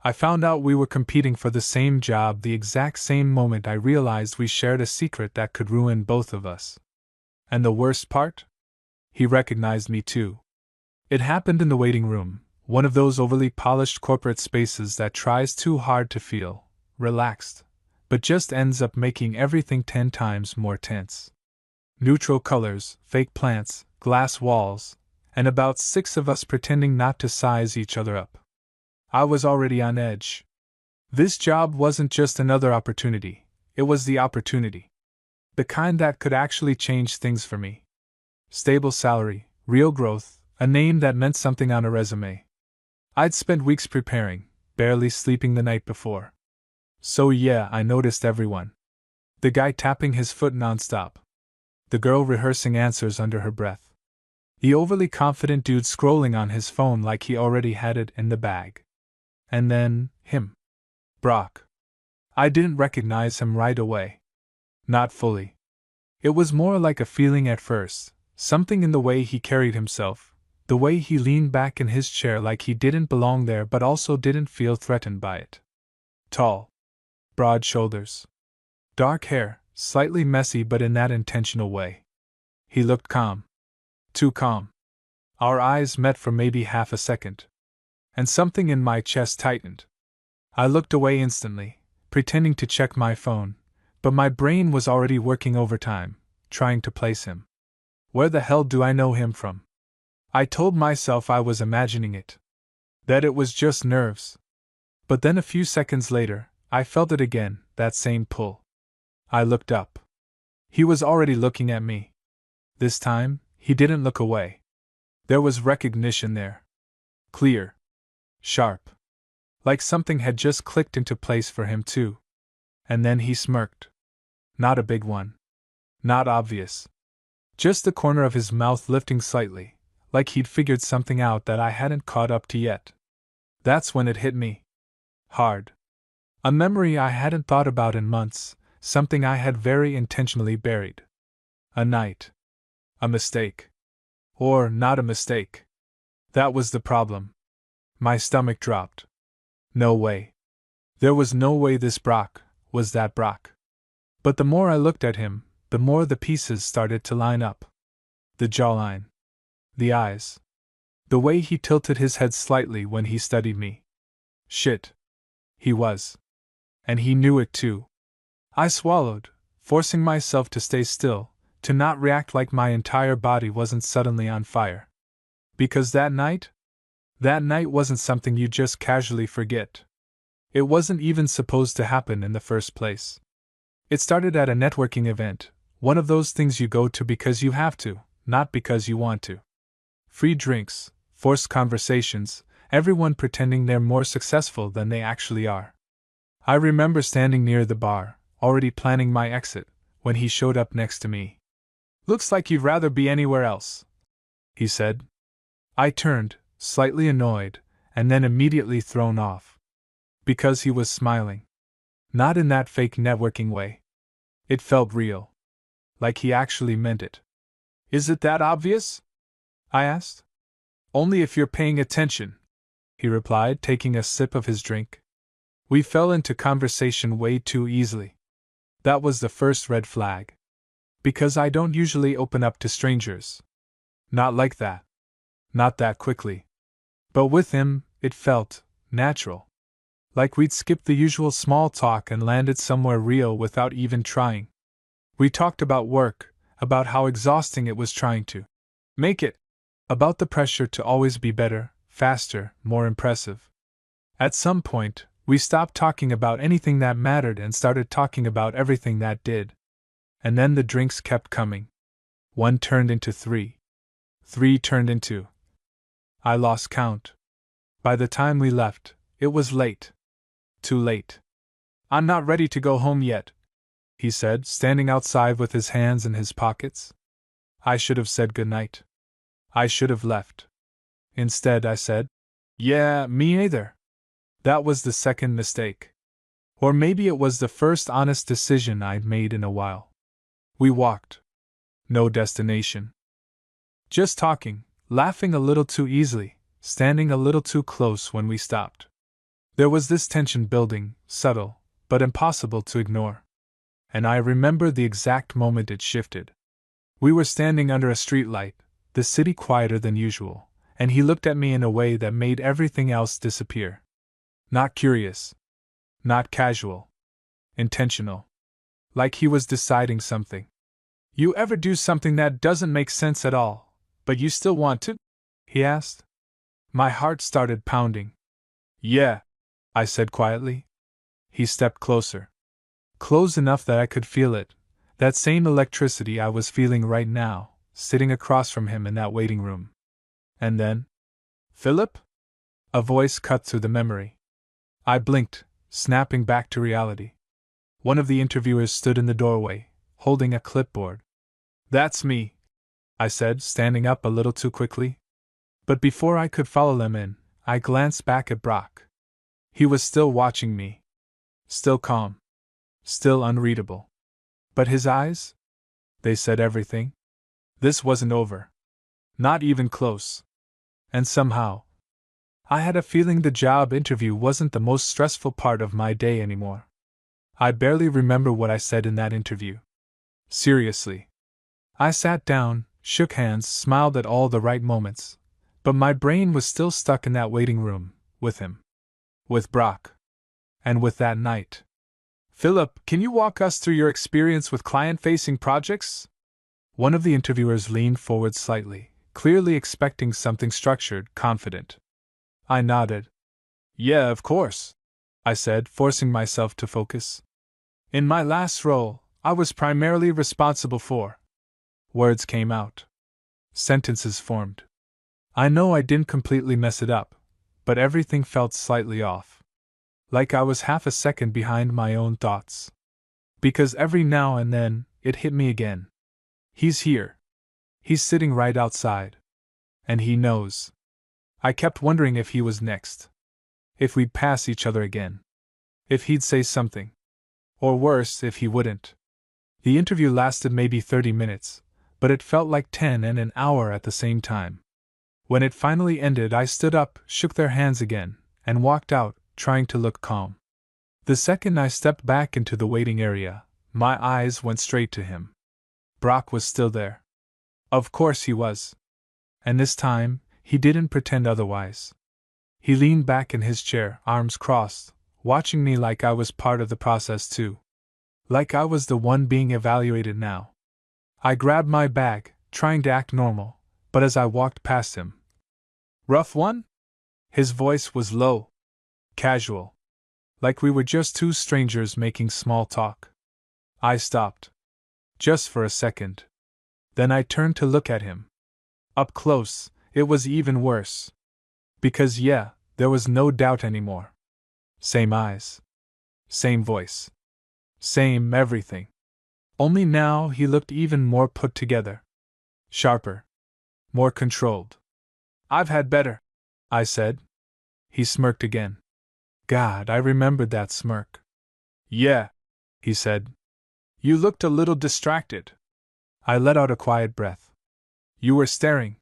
I found out we were competing for the same job the exact same moment I realized we shared a secret that could ruin both of us. And the worst part? He recognized me too. It happened in the waiting room, one of those overly polished corporate spaces that tries too hard to feel relaxed, but just ends up making everything 10 times more tense. Neutral colors, fake plants, glass walls, and about 6 of us pretending not to size each other up. I was already on edge. This job wasn't just another opportunity, it was the opportunity. The kind that could actually change things for me. Stable salary, real growth, a name that meant something on a resume. I'd spent weeks preparing, barely sleeping the night before. So yeah, I noticed everyone. The guy tapping his foot nonstop. The girl rehearsing answers under her breath. The overly confident dude scrolling on his phone like he already had it in the bag. And then, him. Brock. I didn't recognize him right away. Not fully. It was more like a feeling at first, something in the way he carried himself, the way he leaned back in his chair like he didn't belong there but also didn't feel threatened by it. Tall. Broad shoulders. Dark hair, slightly messy but in that intentional way. He looked calm. Too calm. Our eyes met for maybe half a second. And something in my chest tightened. I looked away instantly, pretending to check my phone, but my brain was already working overtime, trying to place him. Where the hell do I know him from? I told myself I was imagining it. That it was just nerves. But then a few seconds later, I felt it again, that same pull. I looked up. He was already looking at me. This time, he didn't look away. There was recognition there. Clear. Sharp. Like something had just clicked into place for him too. And then he smirked. Not a big one. Not obvious. Just the corner of his mouth lifting slightly, like he'd figured something out that I hadn't caught up to yet. That's when it hit me. Hard. A memory I hadn't thought about in months, something I had very intentionally buried. A night. A mistake. Or not a mistake. That was the problem. My stomach dropped. No way. There was no way this Brock was that Brock. But the more I looked at him, the more the pieces started to line up. The jawline. The eyes. The way he tilted his head slightly when he studied me. Shit. He was. And he knew it too. I swallowed, forcing myself to stay still, to not react like my entire body wasn't suddenly on fire. Because that night wasn't something you just casually forget. It wasn't even supposed to happen in the first place. It started at a networking event, one of those things you go to because you have to, not because you want to. Free drinks, forced conversations, everyone pretending they're more successful than they actually are. I remember standing near the bar, already planning my exit, when he showed up next to me. "Looks like you'd rather be anywhere else," he said. I turned, slightly annoyed, and then immediately thrown off. Because he was smiling. Not in that fake networking way. It felt real. Like he actually meant it. "Is it that obvious?" I asked. "Only if you're paying attention," he replied, taking a sip of his drink. We fell into conversation way too easily. That was the first red flag. Because I don't usually open up to strangers. Not like that. Not that quickly. But with him, it felt natural. Like we'd skipped the usual small talk and landed somewhere real without even trying. We talked about work, about how exhausting it was trying to make it, about the pressure to always be better, faster, more impressive. At some point, we stopped talking about anything that mattered and started talking about everything that did. And then the drinks kept coming. 1 turned into 3. 3 turned into... I lost count. By the time we left, it was late. Too late. "I'm not ready to go home yet," he said, standing outside with his hands in his pockets. I should have said goodnight. I should have left. Instead, I said, "Yeah, me either." That was the second mistake. Or maybe it was the first honest decision I'd made in a while. We walked. No destination. Just talking, laughing a little too easily, standing a little too close when we stopped. There was this tension building, subtle, but impossible to ignore. And I remember the exact moment it shifted. We were standing under a streetlight, the city quieter than usual, and he looked at me in a way that made everything else disappear. Not curious. Not casual. Intentional. Like he was deciding something. You ever do something that doesn't make sense at all, but you still want to? He asked. My heart started pounding. Yeah, I said quietly. He stepped closer. Close enough that I could feel it, that same electricity I was feeling right now, sitting across from him in that waiting room. And then, Philip? A voice cut through the memory. I blinked, snapping back to reality. One of the interviewers stood in the doorway, holding a clipboard. That's me, I said, standing up a little too quickly. But before I could follow them in, I glanced back at Brock. He was still watching me. Still calm. Still unreadable. But his eyes? They said everything. This wasn't over. Not even close. And somehow, I had a feeling the job interview wasn't the most stressful part of my day anymore. I barely remember what I said in that interview. Seriously. I sat down, shook hands, smiled at all the right moments, but my brain was still stuck in that waiting room, with him. With Brock. And with that night. Philip, can you walk us through your experience with client-facing projects? One of the interviewers leaned forward slightly, clearly expecting something structured, confident. I nodded. Yeah, of course, I said, forcing myself to focus. In my last role, I was primarily responsible for. Words came out. Sentences formed. I know I didn't completely mess it up, but everything felt slightly off. Like I was half a second behind my own thoughts. Because every now and then, it hit me again. He's here. He's sitting right outside. And he knows. I kept wondering if he was next. If we'd pass each other again. If he'd say something. Or worse, if he wouldn't. The interview lasted maybe 30 minutes, but it felt like 10 and an hour at the same time. When it finally ended, I stood up, shook their hands again, and walked out, trying to look calm. The second I stepped back into the waiting area, my eyes went straight to him. Brock was still there. Of course he was. And this time, he didn't pretend otherwise. He leaned back in his chair, arms crossed, watching me like I was part of the process too. Like I was the one being evaluated now. I grabbed my bag, trying to act normal, but as I walked past him. Rough one? His voice was low. Casual. Like we were just two strangers making small talk. I stopped. Just for a second. Then I turned to look at him. Up close, it was even worse. Because yeah, there was no doubt anymore. Same eyes. Same voice. Same everything. Only now he looked even more put together. Sharper. More controlled. I've had better, I said. He smirked again. God, I remembered that smirk. Yeah, he said. You looked a little distracted. I let out a quiet breath. You were staring.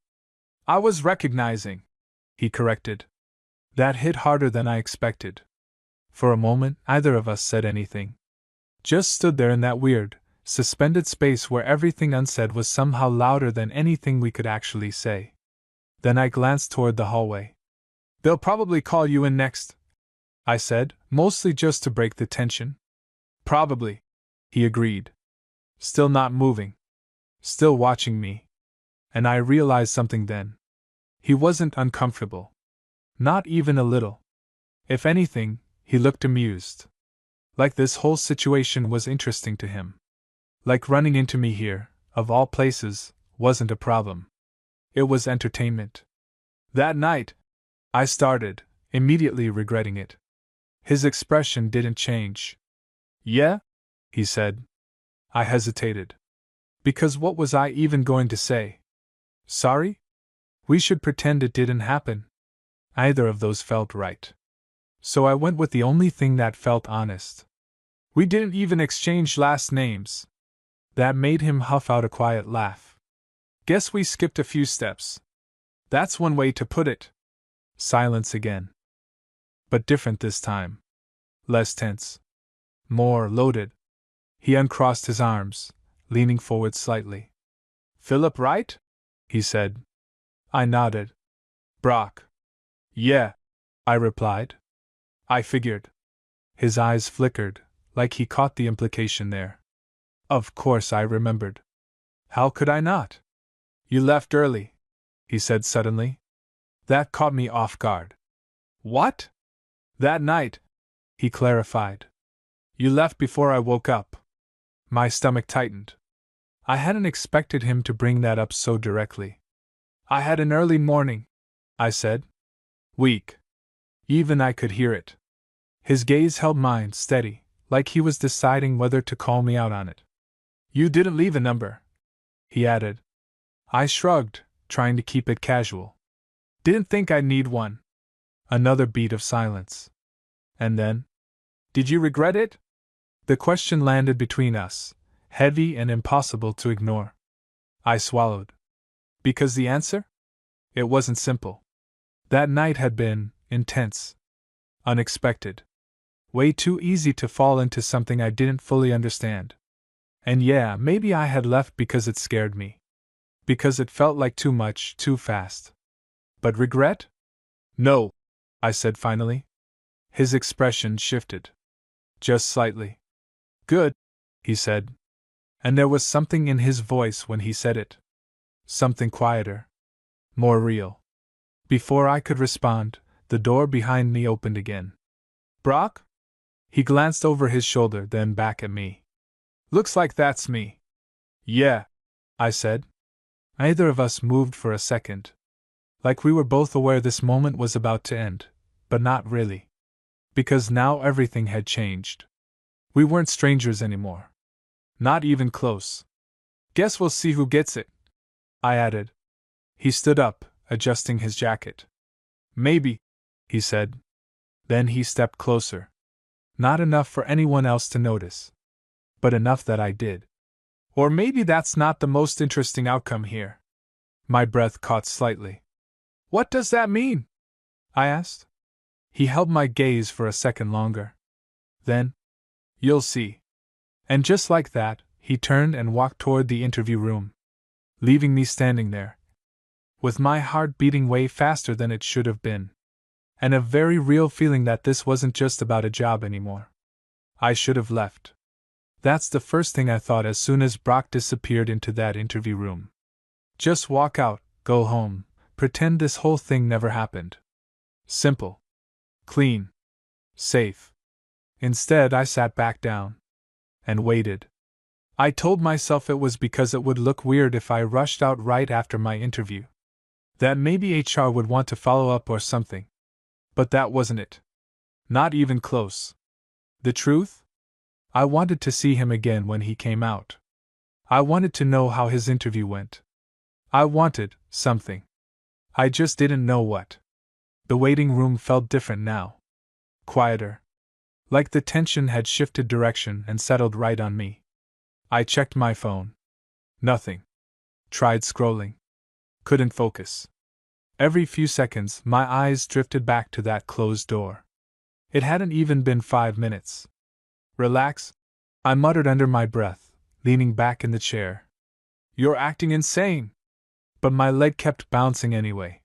I was recognizing, he corrected. That hit harder than I expected. For a moment, neither of us said anything. Just stood there in that weird, suspended space where everything unsaid was somehow louder than anything we could actually say. Then I glanced toward the hallway. They'll probably call you in next, I said, mostly just to break the tension. Probably, he agreed. Still not moving. Still watching me. And I realized something then. He wasn't uncomfortable. Not even a little. If anything, he looked amused. Like this whole situation was interesting to him. Like running into me here, of all places, wasn't a problem. It was entertainment. That night, I started, immediately regretting it. His expression didn't change. Yeah? He said. I hesitated. Because what was I even going to say? Sorry? We should pretend it didn't happen. Either of those felt right. So I went with the only thing that felt honest. We didn't even exchange last names. That made him huff out a quiet laugh. Guess we skipped a few steps. That's one way to put it. Silence again. But different this time. Less tense. More loaded. He uncrossed his arms, leaning forward slightly. Philip, right? He said. I nodded. Brock. Yeah, I replied. I figured. His eyes flickered, like he caught the implication there. Of course I remembered. How could I not? You left early, he said suddenly. That caught me off guard. What? That night, he clarified. You left before I woke up. My stomach tightened. I hadn't expected him to bring that up so directly. I had an early morning, I said. Weak. Even I could hear it. His gaze held mine steady, like he was deciding whether to call me out on it. You didn't leave a number, he added. I shrugged, trying to keep it casual. Didn't think I'd need one. Another beat of silence. And then? Did you regret it? The question landed between us, heavy and impossible to ignore. I swallowed. Because the answer? It wasn't simple. That night had been intense. Unexpected. Way too easy to fall into something I didn't fully understand. And yeah, maybe I had left because it scared me. Because it felt like too much, too fast. But regret? No, I said finally. His expression shifted. Just slightly. Good, he said. And there was something in his voice when he said it. Something quieter. More real. Before I could respond, the door behind me opened again. Brock? He glanced over his shoulder, then back at me. Looks like that's me. Yeah, I said. Neither of us moved for a second. Like we were both aware this moment was about to end, but not really. Because now everything had changed. We weren't strangers anymore. Not even close. Guess we'll see who gets it, I added. He stood up, adjusting his jacket. Maybe, he said. Then he stepped closer. Not enough for anyone else to notice. But enough that I did. Or maybe that's not the most interesting outcome here. My breath caught slightly. What does that mean? I asked. He held my gaze for a second longer. Then, you'll see. And just like that, he turned and walked toward the interview room, leaving me standing there, with my heart beating way faster than it should have been, and a very real feeling that this wasn't just about a job anymore. I should have left. That's the first thing I thought as soon as Brock disappeared into that interview room. Just walk out, go home, pretend this whole thing never happened. Simple. Clean. Safe. Instead, I sat back down. And waited. I told myself it was because it would look weird if I rushed out right after my interview. That maybe HR would want to follow up or something. But that wasn't it. Not even close. The truth? I wanted to see him again when he came out. I wanted to know how his interview went. I wanted something. I just didn't know what. The waiting room felt different now. Quieter. Like the tension had shifted direction and settled right on me. I checked my phone. Nothing. Tried scrolling. Couldn't focus. Every few seconds, my eyes drifted back to that closed door. It hadn't even been 5 minutes. Relax, I muttered under my breath, leaning back in the chair. You're acting insane. But my leg kept bouncing anyway.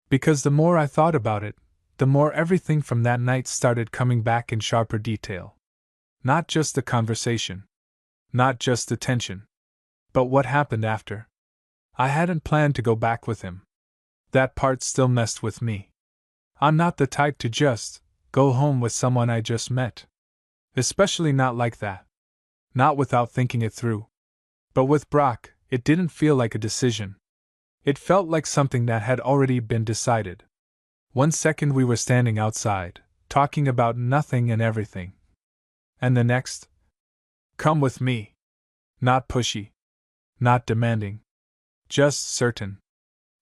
Because the more I thought about it, the more everything from that night started coming back in sharper detail. Not just the conversation. Not just the tension. But what happened after. I hadn't planned to go back with him. That part still messed with me. I'm not the type to just go home with someone I just met. Especially not like that. Not without thinking it through. But with Brock, it didn't feel like a decision. It felt like something that had already been decided. 1 second we were standing outside, talking about nothing and everything. And the next? Come with me. Not pushy. Not demanding. Just certain.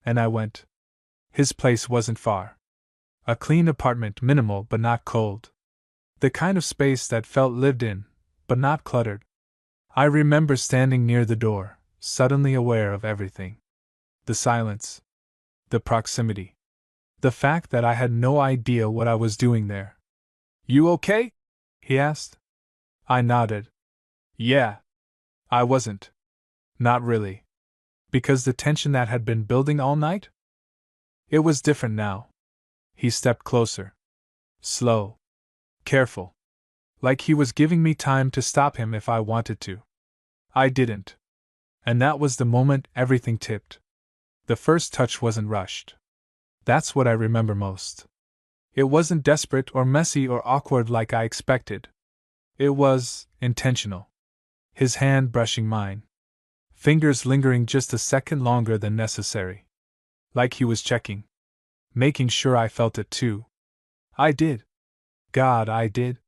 And I went. His place wasn't far. A clean apartment, minimal but not cold. The kind of space that felt lived in, but not cluttered. I remember standing near the door, suddenly aware of everything. The silence. The proximity. The fact that I had no idea what I was doing there. You okay? He asked. I nodded. Yeah. I wasn't. Not really. Because the tension that had been building all night? It was different now. He stepped closer. Slow. Careful. Like he was giving me time to stop him if I wanted to. I didn't. And that was the moment everything tipped. The first touch wasn't rushed. That's what I remember most. It wasn't desperate or messy or awkward like I expected. It was intentional. His hand brushing mine. Fingers lingering just a second longer than necessary. Like he was checking. Making sure I felt it too. I did. God, I did.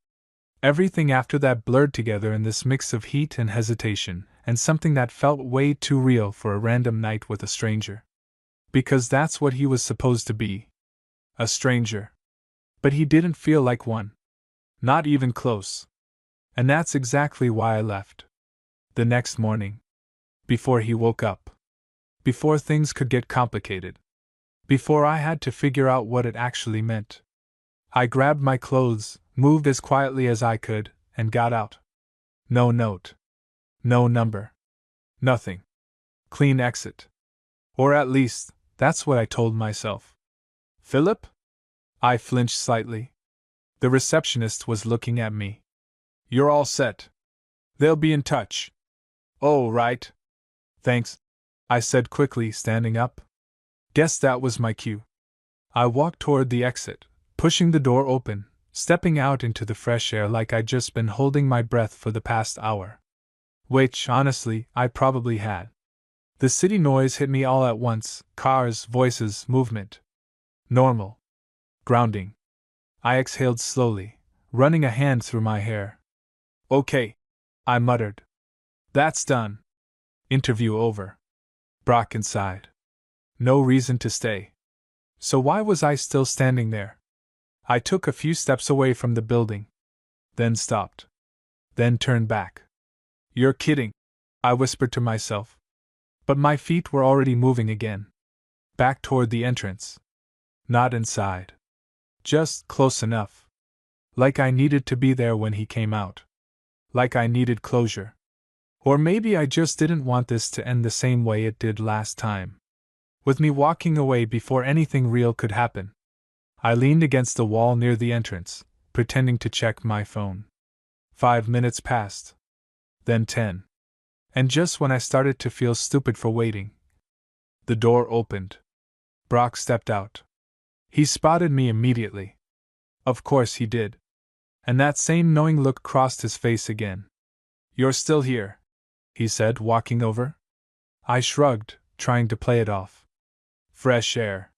Everything after that blurred together in this mix of heat and hesitation, and something that felt way too real for a random night with a stranger. Because that's what he was supposed to be. A stranger. But he didn't feel like one. Not even close. And that's exactly why I left. The next morning. Before he woke up. Before things could get complicated. Before I had to figure out what it actually meant. I grabbed my clothes, moved as quietly as I could, and got out. No note. No number. Nothing. Clean exit. Or at least, that's what I told myself. Philip? I flinched slightly. The receptionist was looking at me. You're all set. They'll be in touch. Oh, right. Thanks, I said quickly, standing up. Guess that was my cue. I walked toward the exit, pushing the door open, stepping out into the fresh air like I'd just been holding my breath for the past hour. Which, honestly, I probably had. The city noise hit me all at once, cars, voices, movement. Normal. Grounding. I exhaled slowly, running a hand through my hair. Okay, I muttered. That's done. Interview over. Brock inside. No reason to stay. So why was I still standing there? I took a few steps away from the building. Then stopped. Then turned back. You're kidding, I whispered to myself. But my feet were already moving again. Back toward the entrance. Not inside. Just close enough. Like I needed to be there when he came out. Like I needed closure. Or maybe I just didn't want this to end the same way it did last time. With me walking away before anything real could happen. I leaned against the wall near the entrance, pretending to check my phone. 5 minutes passed. Then 10. And just when I started to feel stupid for waiting, the door opened. Brock stepped out. He spotted me immediately. Of course he did. And that same knowing look crossed his face again. You're still here, he said, walking over. I shrugged, trying to play it off. Fresh air.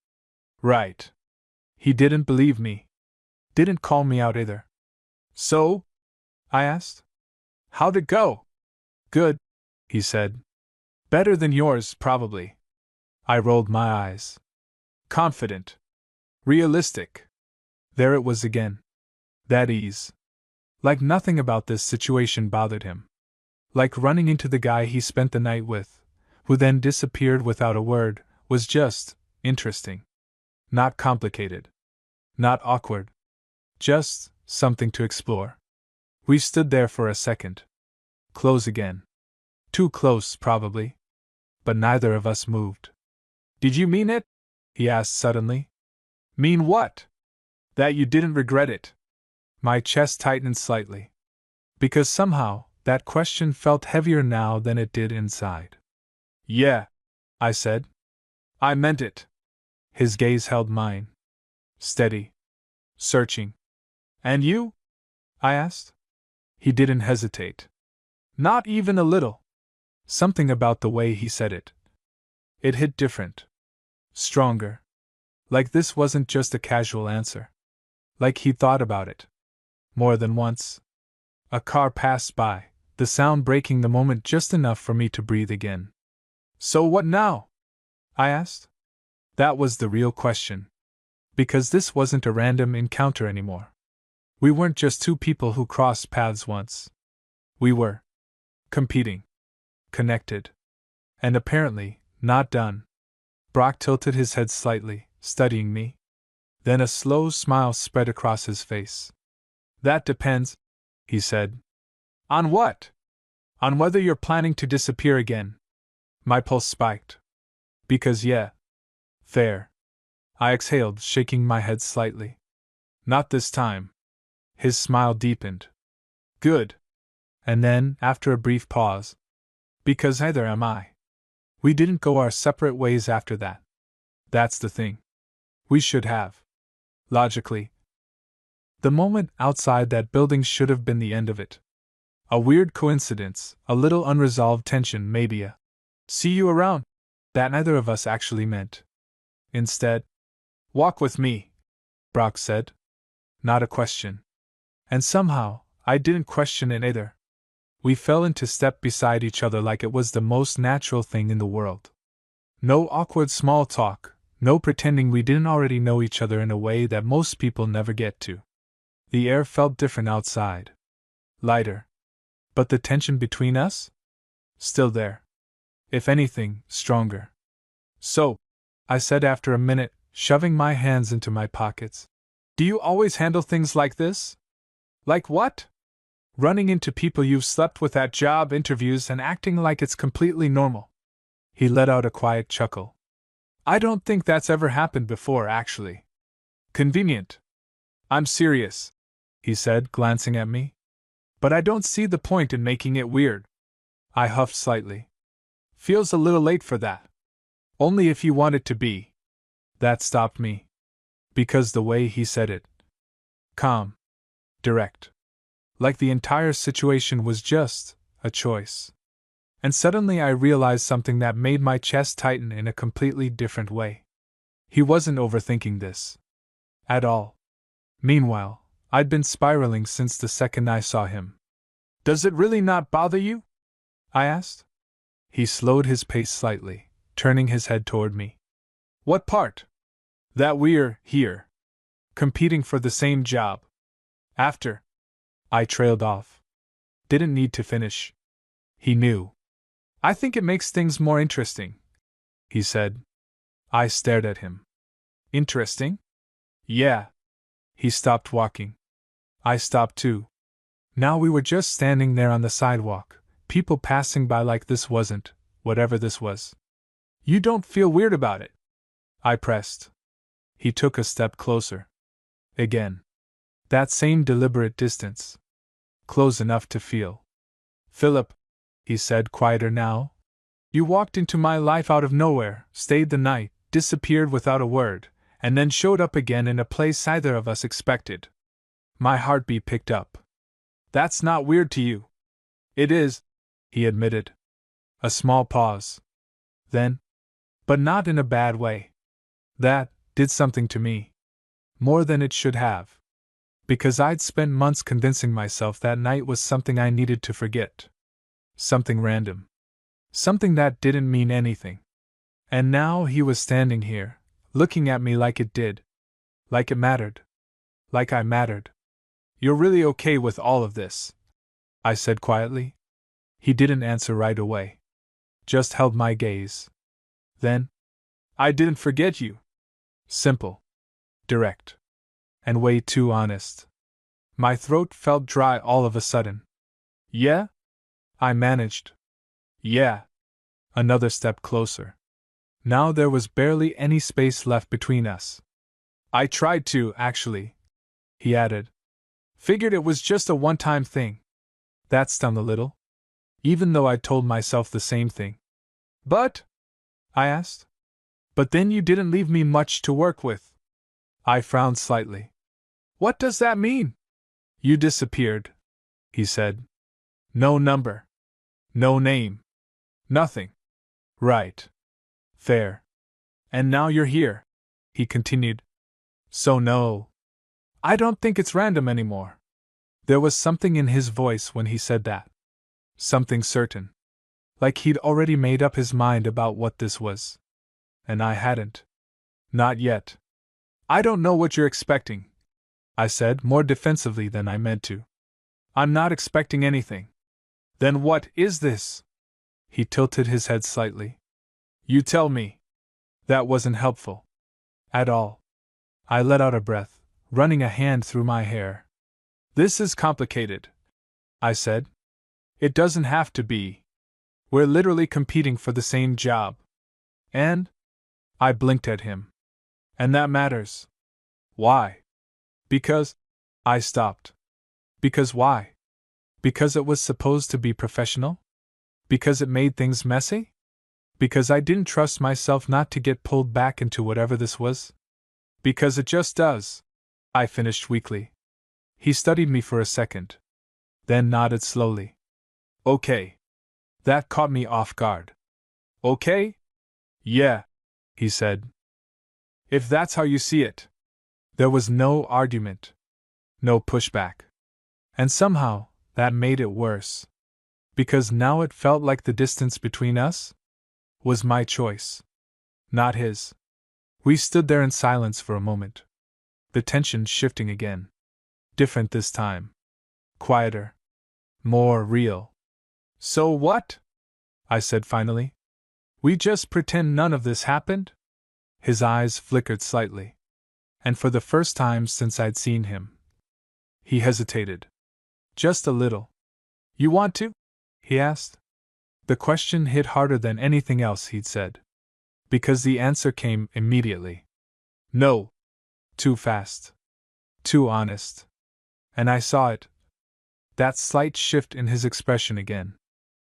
Right. He didn't believe me. Didn't call me out either. So? I asked. How'd it go? Good, he said. Better than yours, probably. I rolled my eyes. Confident. Realistic. There it was again. That ease. Like nothing about this situation bothered him. Like running into the guy he spent the night with, who then disappeared without a word, was just interesting. Not complicated. Not awkward. Just something to explore. We stood there for a second. Close again. Too close, probably. But neither of us moved. Did you mean it? He asked suddenly. Mean what? That you didn't regret it. My chest tightened slightly. Because somehow, that question felt heavier now than it did inside. Yeah, I said. I meant it. His gaze held mine. Steady. Searching. And you? I asked. He didn't hesitate. Not even a little. Something about the way he said it. It hit different. Stronger. Like this wasn't just a casual answer. Like he'd thought about it. More than once. A car passed by, the sound breaking the moment just enough for me to breathe again. So what now? I asked. That was the real question. Because this wasn't a random encounter anymore. We weren't just two people who crossed paths once. We were competing. Connected. And apparently, not done. Brock tilted his head slightly, studying me. Then a slow smile spread across his face. That depends, he said. On what? On whether you're planning to disappear again. My pulse spiked. Because yeah. Fair. I exhaled, shaking my head slightly. Not this time. His smile deepened. Good. And then, after a brief pause, because neither am I. We didn't go our separate ways after that. That's the thing. We should have. Logically. The moment outside that building should have been the end of it. A weird coincidence, a little unresolved tension, maybe a see you around, that neither of us actually meant. Instead, walk with me, Brock said. Not a question. And somehow, I didn't question it either. We fell into step beside each other like it was the most natural thing in the world. No awkward small talk, no pretending we didn't already know each other in a way that most people never get to. The air felt different outside. Lighter. But the tension between us? Still there. If anything, stronger. So, I said after a minute, shoving my hands into my pockets. Do you always handle things like this? Like what? Running into people you've slept with at job interviews and acting like it's completely normal. He let out a quiet chuckle. I don't think that's ever happened before, actually. Convenient. I'm serious, he said, glancing at me. But I don't see the point in making it weird. I huffed slightly. Feels a little late for that. Only if you want it to be. That stopped me. Because the way he said it. Calm. Direct. Like the entire situation was just a choice. And suddenly I realized something that made my chest tighten in a completely different way. He wasn't overthinking this. At all. Meanwhile, I'd been spiraling since the second I saw him. Does it really not bother you? I asked. He slowed his pace slightly, turning his head toward me. What part? That we're here. Competing for the same job. After. I trailed off. Didn't need to finish. He knew. I think it makes things more interesting, he said. I stared at him. Interesting? Yeah. He stopped walking. I stopped too. Now we were just standing there on the sidewalk, people passing by like this wasn't, whatever this was. You don't feel weird about it? I pressed. He took a step closer. Again. That same deliberate distance. Close enough to feel. Philip, he said, quieter now. You walked into my life out of nowhere, stayed the night, disappeared without a word, and then showed up again in a place either of us expected. My heartbeat picked up. That's not weird to you. It is, he admitted. A small pause. Then, but not in a bad way. That did something to me. More than it should have. Because I'd spent months convincing myself that night was something I needed to forget. Something random. Something that didn't mean anything. And now he was standing here, looking at me like it did. Like it mattered. Like I mattered. You're really okay with all of this? I said quietly. He didn't answer right away. Just held my gaze. Then, I didn't forget you. Simple. Direct. And way too honest. My throat felt dry all of a sudden. Yeah? I managed. Yeah. Another step closer. Now there was barely any space left between us. I tried to, actually, he added. Figured it was just a one-time thing. That stung a little. Even though I told myself the same thing. But? I asked. But then you didn't leave me much to work with. I frowned slightly. What does that mean? You disappeared, he said. No number. No name. Nothing. Right. Fair. And now you're here, he continued. So no. I don't think it's random anymore. There was something in his voice when he said that. Something certain. Like he'd already made up his mind about what this was. And I hadn't. Not yet. I don't know what you're expecting, I said more defensively than I meant to. I'm not expecting anything. Then what is this? He tilted his head slightly. You tell me. That wasn't helpful. At all. I let out a breath, running a hand through my hair. This is complicated, I said. It doesn't have to be. We're literally competing for the same job. And? I blinked at him. And that matters. Why? Because. I stopped. Because why? Because it was supposed to be professional? Because it made things messy? Because I didn't trust myself not to get pulled back into whatever this was? Because it just does, I finished weakly. He studied me for a second, then nodded slowly. Okay. That caught me off guard. Okay? Yeah, he said. If that's how you see it. There was no argument. No pushback. And somehow, that made it worse. Because now it felt like the distance between us was my choice, not his. We stood there in silence for a moment. The tension shifting again. Different this time. Quieter. More real. So what? I said finally. We just pretend none of this happened? His eyes flickered slightly. And for the first time since I'd seen him, he hesitated. Just a little. You want to? He asked. The question hit harder than anything else he'd said. Because the answer came immediately. No. Too fast. Too honest. And I saw it. That slight shift in his expression again.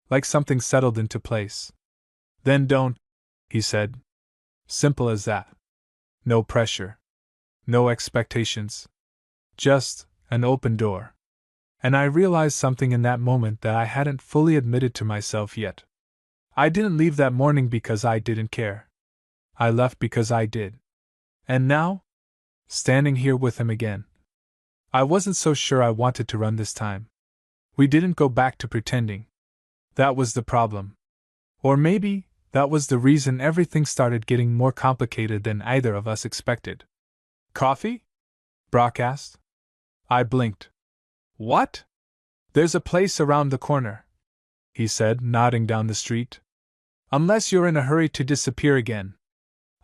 Like something settled into place. Then don't, he said. Simple as that. No pressure. No expectations. Just an open door. And I realized something in that moment that I hadn't fully admitted to myself yet. I didn't leave that morning because I didn't care. I left because I did. And now? Standing here with him again. I wasn't so sure I wanted to run this time. We didn't go back to pretending. That was the problem. Or maybe, that was the reason everything started getting more complicated than either of us expected. Coffee? Brock asked. I blinked. What? There's a place around the corner, he said, nodding down the street. Unless you're in a hurry to disappear again.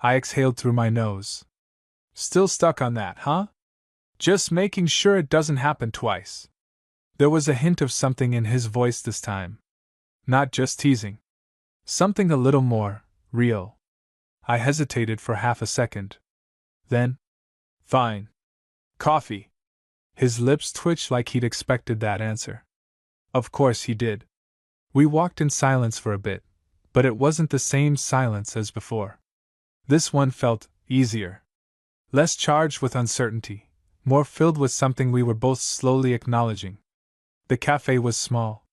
I exhaled through my nose. Still stuck on that, huh? Just making sure it doesn't happen twice. There was a hint of something in his voice this time. Not just teasing. Something a little more real. I hesitated for half a second. Then, fine. Coffee. His lips twitched like he'd expected that answer. Of course he did. We walked in silence for a bit, but it wasn't the same silence as before. This one felt easier. Less charged with uncertainty, more filled with something we were both slowly acknowledging. The cafe was small.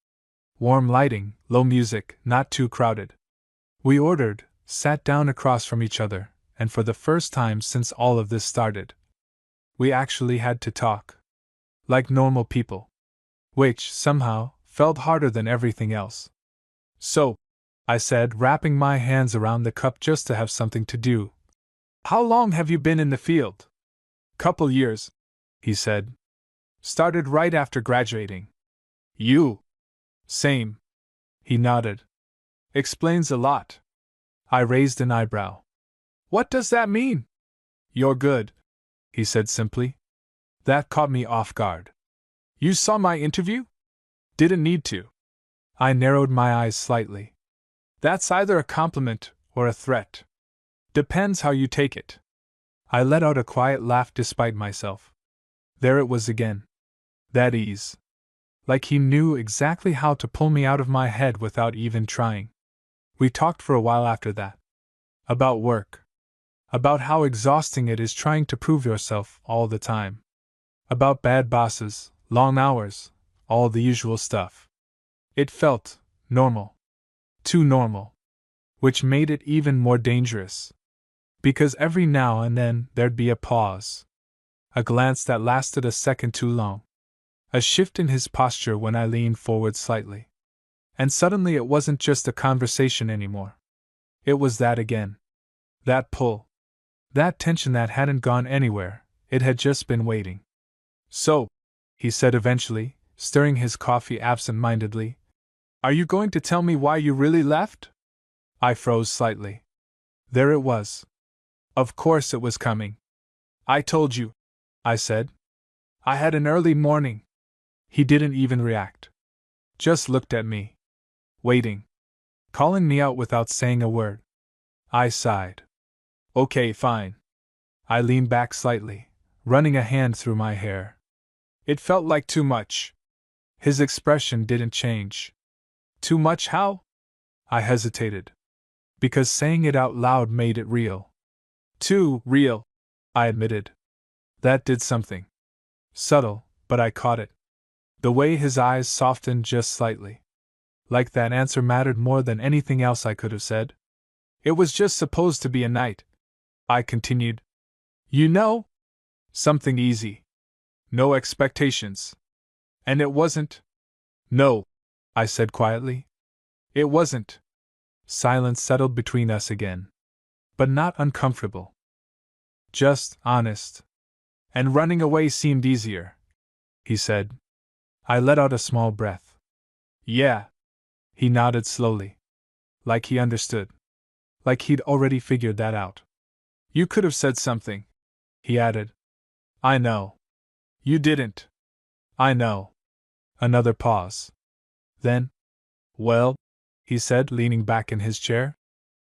Warm lighting, low music, not too crowded. We ordered, sat down across from each other, and for the first time since all of this started, we actually had to talk. Like normal people. Which, somehow, felt harder than everything else. So, I said, wrapping my hands around the cup just to have something to do. How long have you been in the field? Couple years, he said. Started right after graduating. You? Same. He nodded. Explains a lot. I raised an eyebrow. What does that mean? You're good, he said simply. That caught me off guard. You saw my interview? Didn't need to. I narrowed my eyes slightly. That's either a compliment or a threat. Depends how you take it. I let out a quiet laugh despite myself. There it was again. That ease. Like he knew exactly how to pull me out of my head without even trying. We talked for a while after that. About work. About how exhausting it is trying to prove yourself all the time. About bad bosses, long hours, all the usual stuff. It felt normal. Too normal. Which made it even more dangerous. Because every now and then there'd be a pause. A glance that lasted a second too long. A shift in his posture when I leaned forward slightly. And suddenly it wasn't just a conversation anymore. It was that again. That pull. That tension that hadn't gone anywhere, it had just been waiting. So, he said eventually, stirring his coffee absent-mindedly, are you going to tell me why you really left? I froze slightly. There it was. Of course it was coming. I told you, I said. I had an early morning. He didn't even react. Just looked at me. Waiting. Calling me out without saying a word. I sighed. Okay, fine. I leaned back slightly, running a hand through my hair. It felt like too much. His expression didn't change. Too much how? I hesitated. Because saying it out loud made it real. Too real, I admitted. That did something. Subtle, but I caught it. The way his eyes softened just slightly. Like that answer mattered more than anything else I could have said. It was just supposed to be a night, I continued. You know? Something easy. No expectations. And it wasn't? No, I said quietly. It wasn't. Silence settled between us again. But not uncomfortable. Just honest. And running away seemed easier, he said. I let out a small breath. Yeah. He nodded slowly. Like he understood. Like he'd already figured that out. You could have said something, he added. I know. You didn't. I know. Another pause. Then, well, he said, leaning back in his chair.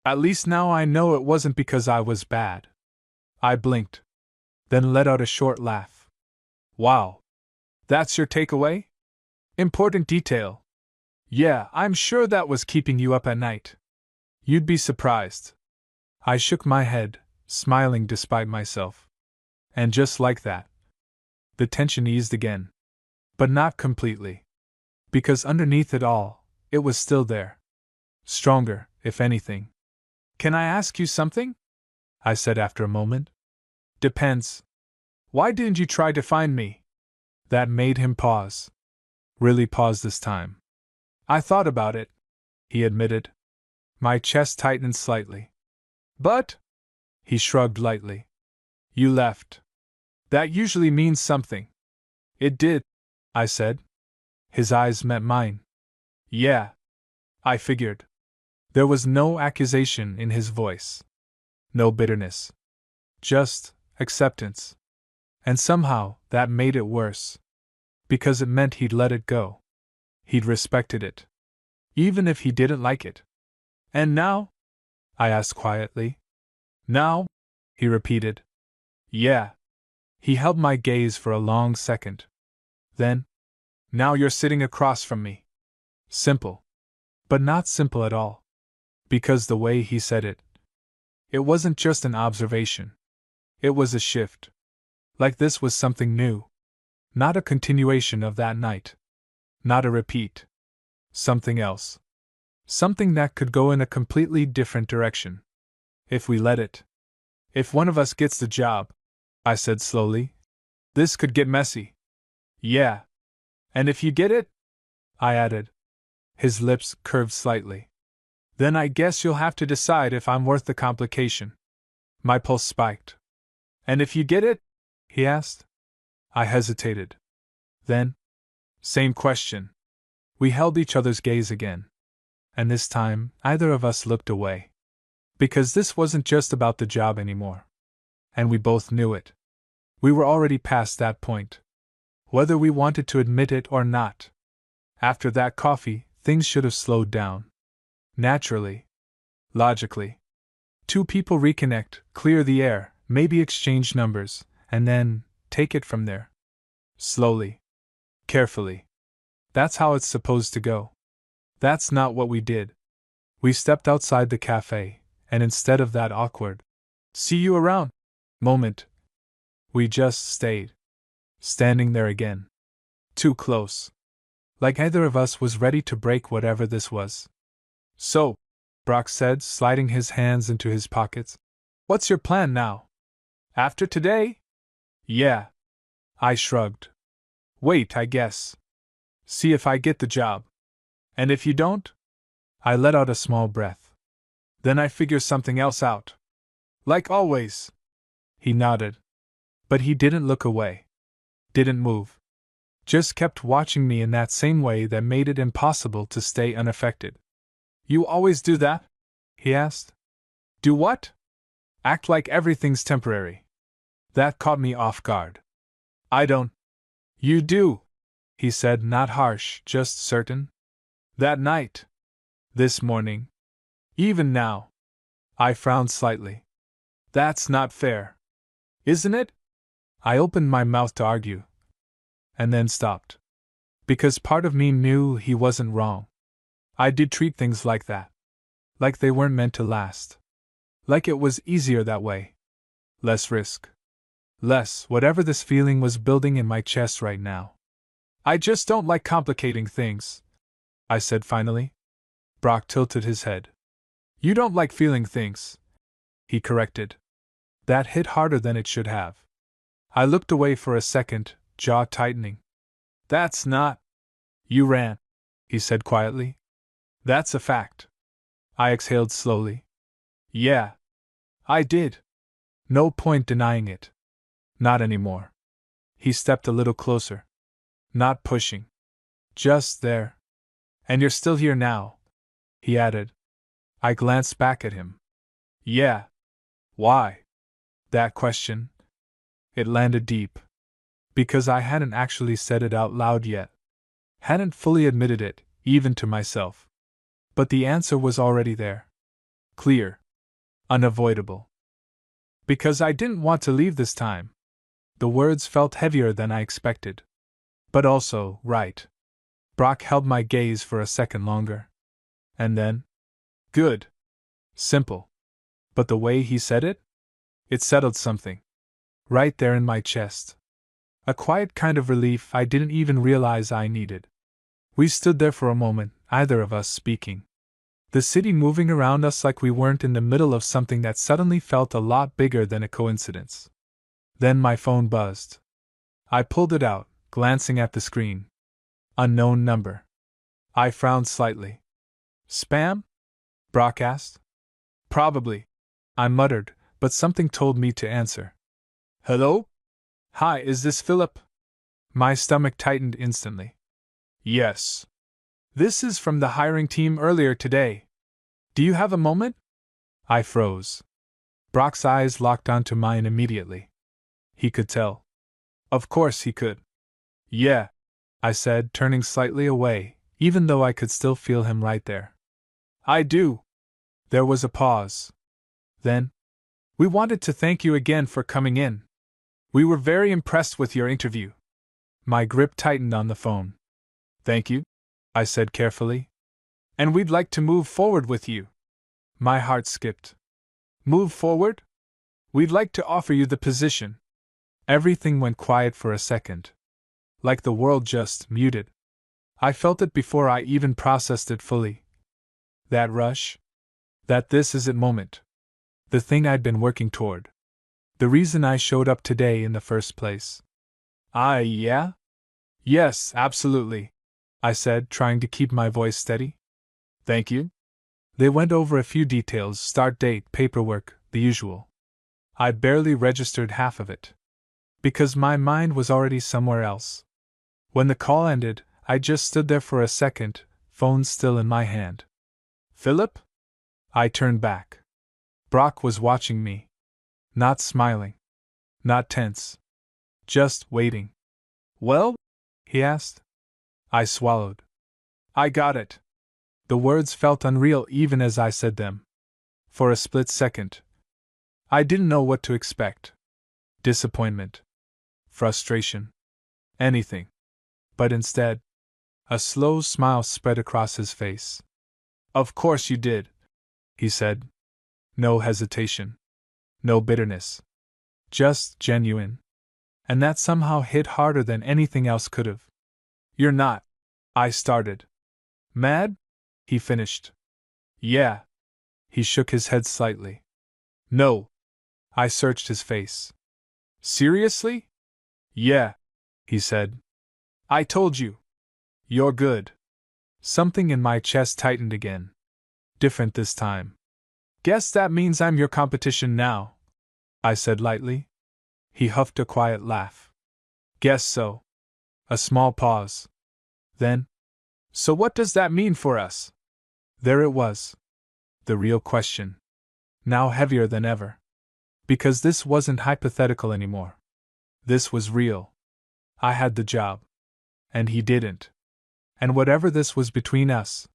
At least now I know it wasn't because I was bad. I blinked. Then let out a short laugh. Wow. That's your takeaway? Important detail. Yeah, I'm sure that was keeping you up at night. You'd be surprised. I shook my head, smiling despite myself. And just like that, the tension eased again. But not completely. Because underneath it all, it was still there. Stronger, if anything. Can I ask you something? I said after a moment. Depends. Why didn't you try to find me? That made him pause. Really pause this time. I thought about it, he admitted. My chest tightened slightly. But? He shrugged lightly. You left. That usually means something. It did, I said. His eyes met mine. Yeah. I figured. There was no accusation in his voice. No bitterness. Just acceptance. And somehow that made it worse. Because it meant he'd let it go. He'd respected it. Even if he didn't like it. And now? I asked quietly. Now? He repeated. Yeah. He held my gaze for a long second. Then, now you're sitting across from me. Simple. But not simple at all. Because the way he said it, it wasn't just an observation. It was a shift. Like this was something new. Not a continuation of that night. Not a repeat. Something else. Something that could go in a completely different direction. If we let it. If one of us gets the job, I said slowly, this could get messy. Yeah. And if you get it? I added. His lips curved slightly. Then I guess you'll have to decide if I'm worth the complication. My pulse spiked. And if you get it? He asked. I hesitated. Then, same question. We held each other's gaze again. And this time, neither of us looked away. Because this wasn't just about the job anymore. And we both knew it. We were already past that point. Whether we wanted to admit it or not. After that coffee, things should have slowed down. Naturally. Logically. Two people reconnect, clear the air, maybe exchange numbers, and then take it from there. Slowly. Carefully. That's how it's supposed to go. That's not what we did. We stepped outside the cafe, and instead of that awkward, see you around moment, we just stayed. Standing there again. Too close. Like either of us was ready to break whatever this was. So, Brock said, sliding his hands into his pockets. What's your plan now? After today? Yeah. I shrugged. Wait, I guess. See if I get the job. And if you don't? I let out a small breath. Then I figure something else out. Like always. He nodded. But he didn't look away. Didn't move. Just kept watching me in that same way that made it impossible to stay unaffected. You always do that? He asked. Do what? Act like everything's temporary. That caught me off guard. I don't. You do, he said, not harsh, just certain. That night. This morning. Even now. I frowned slightly. That's not fair. Isn't it? I opened my mouth to argue. And then stopped. Because part of me knew he wasn't wrong. I did treat things like that. Like they weren't meant to last. Like it was easier that way. Less risk. Less whatever this feeling was building in my chest right now. I just don't like complicating things, I said finally. Brock tilted his head. You don't like feeling things, he corrected. That hit harder than it should have. I looked away for a second, jaw tightening. That's not. You ran, he said quietly. That's a fact. I exhaled slowly. Yeah. I did. No point denying it. Not anymore. He stepped a little closer. Not pushing. Just there. And you're still here now, he added. I glanced back at him. Yeah. Why? That question. It landed deep. Because I hadn't actually said it out loud yet. Hadn't fully admitted it, even to myself. But the answer was already there. Clear. Unavoidable. Because I didn't want to leave this time. The words felt heavier than I expected. But also, right. Brock held my gaze for a second longer. And then? Good. Simple. But the way he said it? It settled something. Right there in my chest. A quiet kind of relief I didn't even realize I needed. We stood there for a moment, either of us speaking. The city moving around us like we weren't in the middle of something that suddenly felt a lot bigger than a coincidence. Then my phone buzzed. I pulled it out, glancing at the screen. Unknown number. I frowned slightly. Spam? Brock asked. Probably, I muttered, but something told me to answer. Hello? Hi, is this Philip? My stomach tightened instantly. Yes. This is from the hiring team earlier today. Do you have a moment? I froze. Brock's eyes locked onto mine immediately. He could tell. Of course he could. Yeah, I said, turning slightly away, even though I could still feel him right there. I do. There was a pause. Then, we wanted to thank you again for coming in. We were very impressed with your interview. My grip tightened on the phone. Thank you, I said carefully. And we'd like to move forward with you. My heart skipped. Move forward? We'd like to offer you the position. Everything went quiet for a second. Like the world just muted. I felt it before I even processed it fully. That rush? That this is it moment. The thing I'd been working toward. The reason I showed up today in the first place. Yeah? Yes, absolutely, I said, trying to keep my voice steady. Thank you. They went over a few details, start date, paperwork, the usual. I barely registered half of it. Because my mind was already somewhere else. When the call ended, I just stood there for a second, phone still in my hand. Philip? I turned back. Brock was watching me. Not smiling. Not tense. Just waiting. Well? He asked. I swallowed. I got it. The words felt unreal even as I said them. For a split second, I didn't know what to expect. Disappointment. Frustration. Anything. But instead, a slow smile spread across his face. Of course you did, he said. No hesitation. No bitterness. Just genuine. And that somehow hit harder than anything else could have. You're not, I started. Mad? He finished. Yeah. He shook his head slightly. No. I searched his face. Seriously? Yeah, he said. I told you. You're good. Something in my chest tightened again. Different this time. Guess that means I'm your competition now, I said lightly. He huffed a quiet laugh. Guess so. A small pause. Then, so what does that mean for us? There it was. The real question. Now heavier than ever. Because this wasn't hypothetical anymore. This was real. I had the job. And he didn't. And whatever this was between us,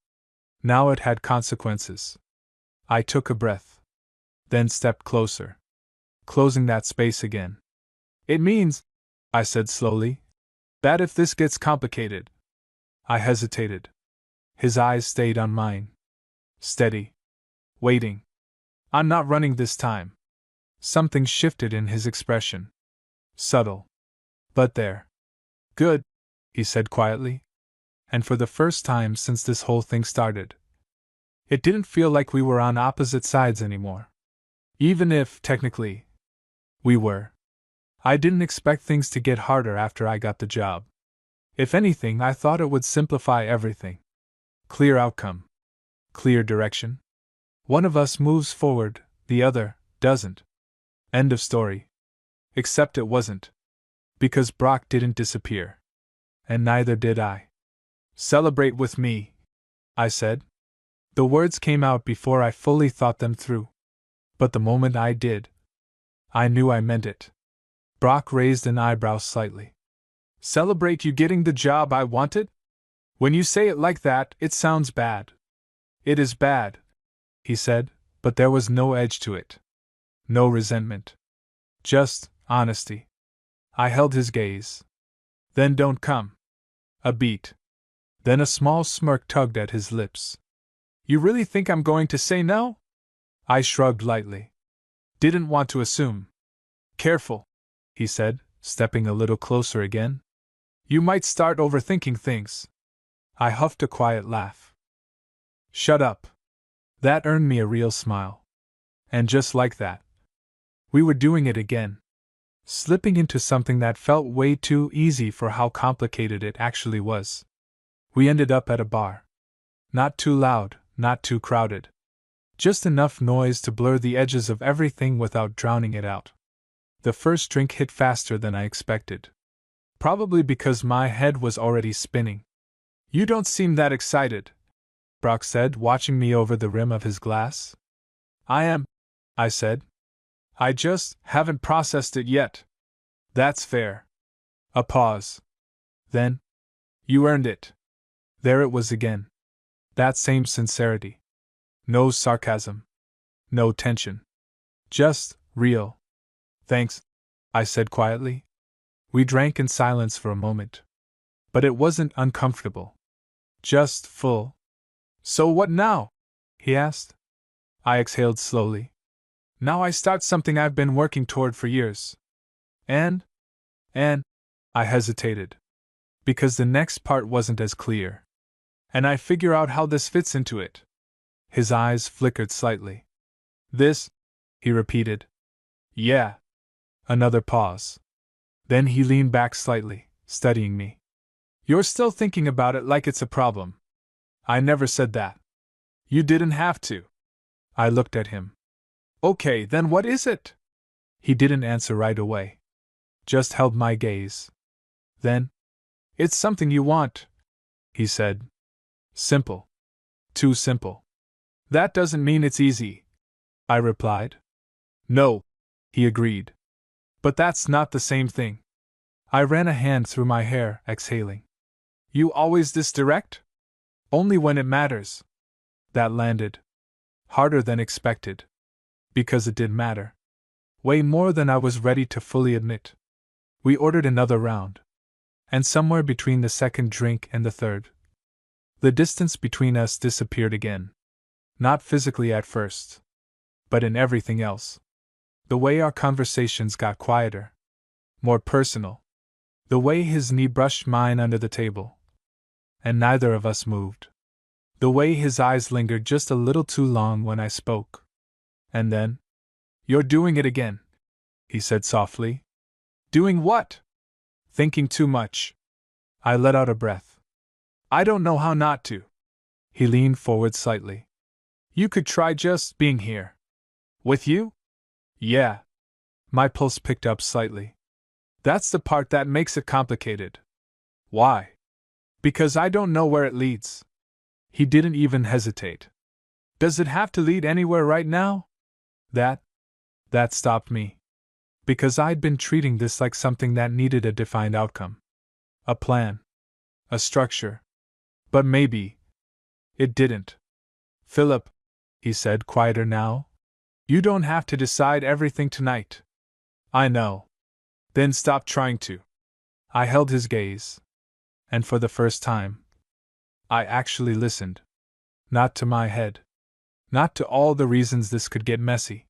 now it had consequences. I took a breath. Then stepped closer. Closing that space again. It means, I said slowly, that if this gets complicated. I hesitated. His eyes stayed on mine. Steady. Waiting. I'm not running this time. Something shifted in his expression. Subtle. But there. Good, he said quietly. And for the first time since this whole thing started, it didn't feel like we were on opposite sides anymore. Even if, technically, we were. I didn't expect things to get harder after I got the job. If anything, I thought it would simplify everything. Clear outcome. Clear direction. One of us moves forward, the other doesn't. End of story. Except it wasn't. Because Brock didn't disappear. And neither did I. Celebrate with me, I said. The words came out before I fully thought them through. But the moment I did, I knew I meant it. Brock raised an eyebrow slightly. Celebrate you getting the job I wanted? When you say it like that, it sounds bad. It is bad, he said, but there was no edge to it. No resentment. Just honesty. I held his gaze. Then don't come. A beat. Then a small smirk tugged at his lips. You really think I'm going to say no? I shrugged lightly. Didn't want to assume. Careful, he said, stepping a little closer again. You might start overthinking things. I huffed a quiet laugh. Shut up. That earned me a real smile. And just like that, we were doing it again. Slipping into something that felt way too easy for how complicated it actually was. We ended up at a bar. Not too loud, not too crowded. Just enough noise to blur the edges of everything without drowning it out. The first drink hit faster than I expected. Probably because my head was already spinning. You don't seem that excited, Brock said, watching me over the rim of his glass. I am, I said. I just haven't processed it yet. That's fair. A pause. Then, you earned it. There it was again. That same sincerity. No sarcasm. No tension. Just real. Thanks, I said quietly. We drank in silence for a moment. But it wasn't uncomfortable. Just full. So what now? He asked. I exhaled slowly. Now I start something I've been working toward for years. And, I hesitated. Because the next part wasn't as clear. And I figure out how this fits into it. His eyes flickered slightly. This? He repeated. Yeah. Another pause. Then he leaned back slightly, studying me. You're still thinking about it like it's a problem. I never said that. You didn't have to. I looked at him. Okay, then what is it? He didn't answer right away. Just held my gaze. Then, it's something you want, he said. Simple. Too simple. That doesn't mean it's easy, I replied. No, he agreed. But that's not the same thing. I ran a hand through my hair, exhaling. You always this direct? Only when it matters. That landed. Harder than expected. Because it did matter. Way more than I was ready to fully admit. We ordered another round. And somewhere between the second drink and the third, the distance between us disappeared again. Not physically at first, but in everything else. The way our conversations got quieter. More personal. The way his knee brushed mine under the table. And neither of us moved. The way his eyes lingered just a little too long when I spoke. And then, you're doing it again, he said softly. Doing what? Thinking too much. I let out a breath. I don't know how not to. He leaned forward slightly. You could try just being here. With you? Yeah. My pulse picked up slightly. That's the part that makes it complicated. Why? Because I don't know where it leads. He didn't even hesitate. Does it have to lead anywhere right now? That stopped me. Because I'd been treating this like something that needed a defined outcome. A plan. A structure. But maybe it didn't. Philip, he said, quieter now, you don't have to decide everything tonight. I know. Then stop trying to. I held his gaze. And for the first time, I actually listened. Not to my head. Not to all the reasons this could get messy.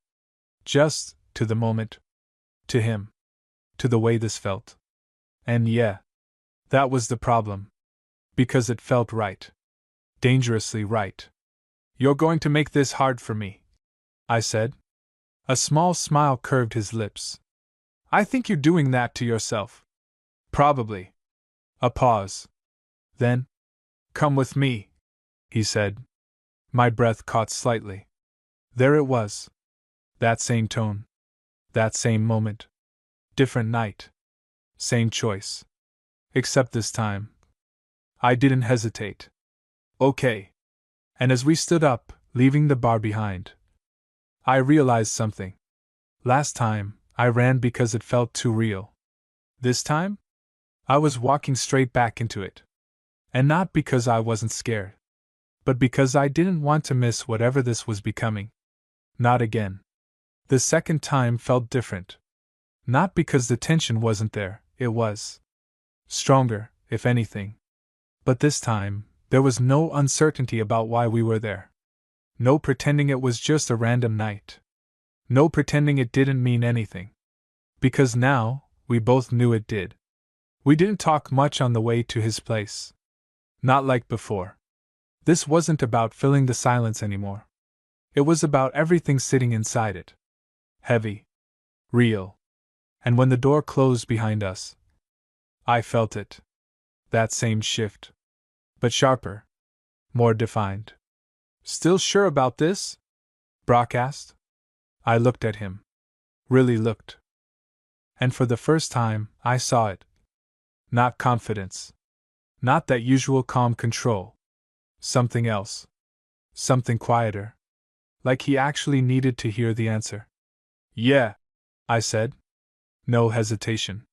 Just to the moment. To him. To the way this felt. And yeah, that was the problem. Because it felt right. Dangerously right. You're going to make this hard for me, I said. A small smile curved his lips. I think you're doing that to yourself. Probably. A pause. Then, come with me, he said. My breath caught slightly. There it was. That same tone. That same moment. Different night. Same choice. Except this time, I didn't hesitate. Okay. And as we stood up, leaving the bar behind, I realized something. Last time, I ran because it felt too real. This time, I was walking straight back into it. And not because I wasn't scared, but because I didn't want to miss whatever this was becoming. Not again. The second time felt different. Not because the tension wasn't there, it was stronger, if anything. But this time, there was no uncertainty about why we were there. No pretending it was just a random night. No pretending it didn't mean anything. Because now, we both knew it did. We didn't talk much on the way to his place. Not like before. This wasn't about filling the silence anymore. It was about everything sitting inside it. Heavy. Real. And when the door closed behind us, I felt it. That same shift. But sharper. More defined. Still sure about this? Brock asked. I looked at him. Really looked. And for the first time, I saw it. Not confidence. Not that usual calm control. Something else. Something quieter. Like he actually needed to hear the answer. Yeah, I said. No hesitation.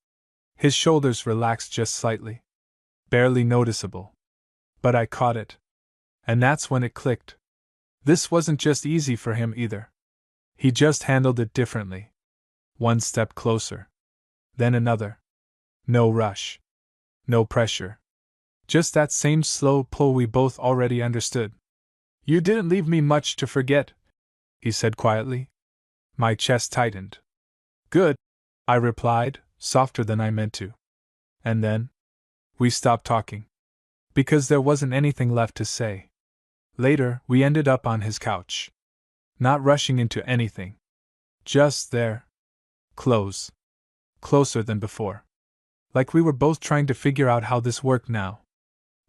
His shoulders relaxed just slightly. Barely noticeable. But I caught it. And that's when it clicked. This wasn't just easy for him either. He just handled it differently. One step closer. Then another. No rush. No pressure. Just that same slow pull we both already understood. You didn't leave me much to forget, he said quietly. My chest tightened. Good, I replied, softer than I meant to. And then, we stopped talking. Because there wasn't anything left to say. Later, we ended up on his couch. Not rushing into anything. Just there. Close. Closer than before. Like we were both trying to figure out how this worked now.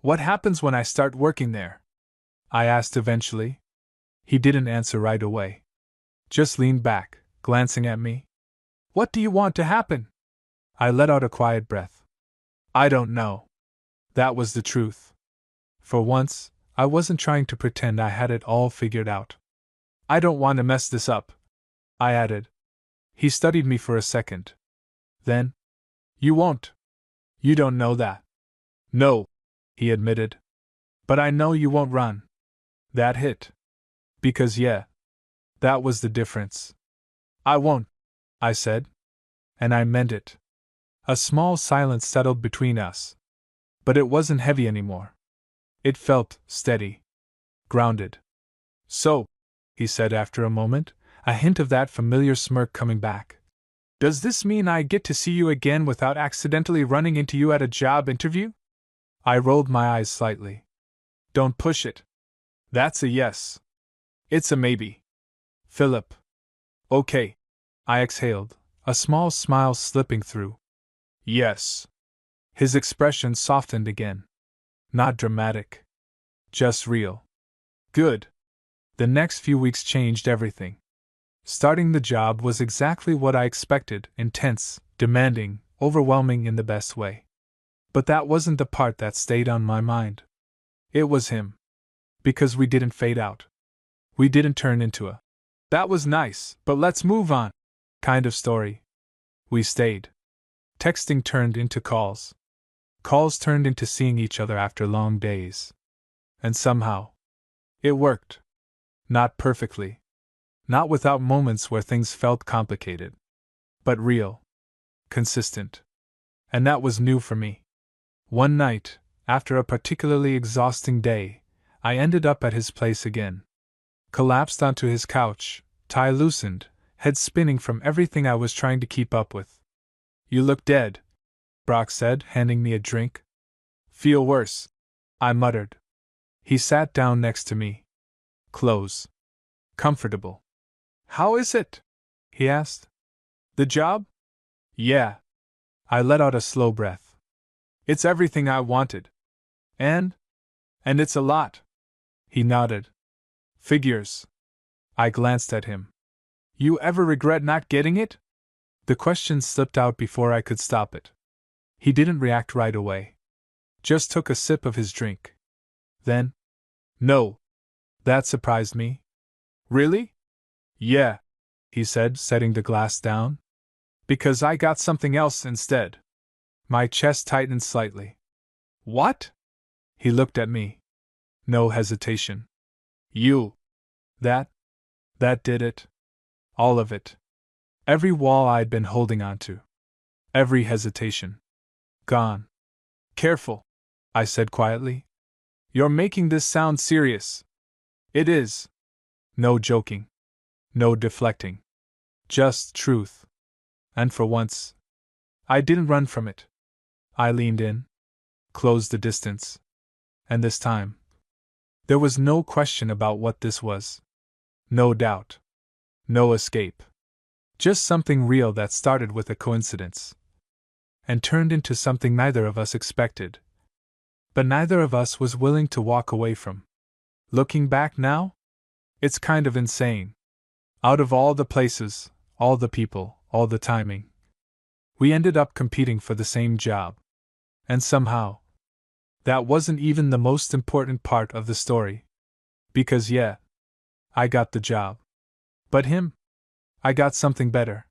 What happens when I start working there? I asked eventually. He didn't answer right away. Just leaned back, glancing at me. What do you want to happen? I let out a quiet breath. I don't know. That was the truth. For once, I wasn't trying to pretend I had it all figured out. I don't want to mess this up, I added. He studied me for a second. Then, you won't. You don't know that. No, he admitted. But I know you won't run. That hit. Because yeah, that was the difference. I won't, I said. And I meant it. A small silence settled between us. But it wasn't heavy anymore. It felt steady. Grounded. So, he said after a moment, a hint of that familiar smirk coming back. Does this mean I get to see you again without accidentally running into you at a job interview? I rolled my eyes slightly. Don't push it. That's a yes. It's a maybe. Philip. Okay. I exhaled, a small smile slipping through. Yes. His expression softened again. Not dramatic. Just real. Good. The next few weeks changed everything. Starting the job was exactly what I expected, intense, demanding, overwhelming in the best way. But that wasn't the part that stayed on my mind. It was him. Because we didn't fade out. We didn't turn into a "that was nice, but let's move on" kind of story. We stayed. Texting turned into calls. Calls turned into seeing each other after long days. And somehow, it worked. Not perfectly. Not without moments where things felt complicated. But real. Consistent. And that was new for me. One night, after a particularly exhausting day, I ended up at his place again. Collapsed onto his couch, tie loosened, head spinning from everything I was trying to keep up with. "You look dead," Brock said, handing me a drink. "Feel worse," I muttered. He sat down next to me. Close. Comfortable. "How is it?" he asked. "The job?" "Yeah." I let out a slow breath. "It's everything I wanted. And it's a lot." He nodded. "Figures." I glanced at him. "You ever regret not getting it?" The question slipped out before I could stop it. He didn't react right away. Just took a sip of his drink. Then, "No." That surprised me. "Really?" "Yeah," he said, setting the glass down. "Because I got something else instead." My chest tightened slightly. "What?" He looked at me. No hesitation. "You. That did it. All of it. Every wall I'd been holding on to. Every hesitation. Gone." "Careful," I said quietly. "You're making this sound serious." "It is." No joking. No deflecting. Just truth. And for once, I didn't run from it. I leaned in, closed the distance. And this time, there was no question about what this was. No doubt. No escape. Just something real that started with a coincidence. And turned into something neither of us expected. But neither of us was willing to walk away from. Looking back now? It's kind of insane. Out of all the places, all the people, all the timing, we ended up competing for the same job. And somehow, that wasn't even the most important part of the story. Because, yeah, I got the job. But him? I got something better.